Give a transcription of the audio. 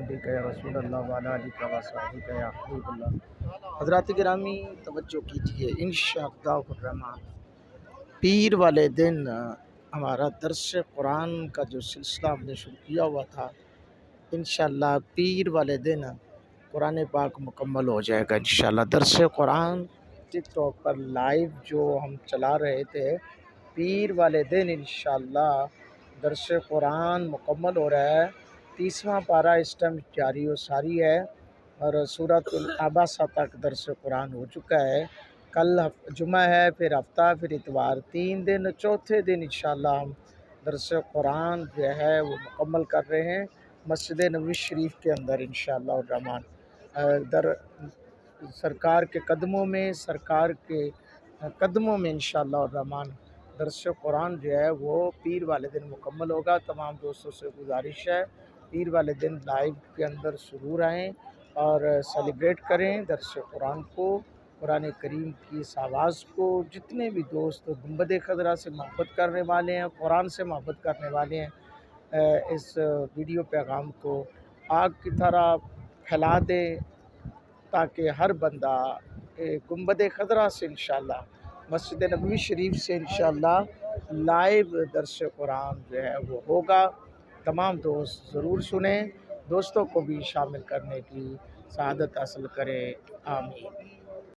بحمدک یا رسول اللہ وعلی آلک و صحبک یا حبیب اللہ۔ حضرات گرامی توجہ کیجیے، انشاءاللہ الرحمن پیر والے دن ہمارا درس قرآن کا جو سلسلہ ہم نے شروع کیا ہوا تھا، انشاءاللہ پیر والے دن قرآن پاک مکمل ہو جائے گا انشاءاللہ۔ درس قرآن ٹک ٹاک پر لائیو جو ہم چلا رہے تھے، پیر والے دن انشاءاللہ درس قرآن مکمل ہو رہا ہے۔ 30واں پارہ اس ٹائم جاری و ساری ہے اور سورۃ العباسہ تک درس قرآن ہو چکا ہے۔ کل جمعہ ہے، پھر ہفتہ، پھر اتوار، 3 دن، چوتھے دن انشاءاللہ ہم درس قرآن جو ہے وہ مکمل کر رہے ہیں مسجد نبوی شریف کے اندر انشاءاللہ الرحمن۔ سرکار کے قدموں میں انشاءاللہ الرحمن درس قرآن جو ہے وہ پیر والے دن مکمل ہوگا۔ تمام دوستوں سے گزارش ہے پیر والے دن لائیو کے اندر ضرور آئیں اور سیلیبریٹ کریں درس قرآن کو، قرآن کریم کی اس آواز کو۔ جتنے بھی دوست گنبد خضرا سے محبت کرنے والے ہیں، قرآن سے محبت کرنے والے ہیں، اس ویڈیو پیغام کو آگ کی طرح پھیلا دیں تاکہ ہر بندہ گنبد خضرا سے انشاءاللہ مسجد نبوی شریف سے انشاءاللہ لائیو درس قرآن جو ہے وہ ہوگا۔ تمام دوست ضرور سنیں، دوستوں کو بھی شامل کرنے کی سعادت حاصل کریں، آمین۔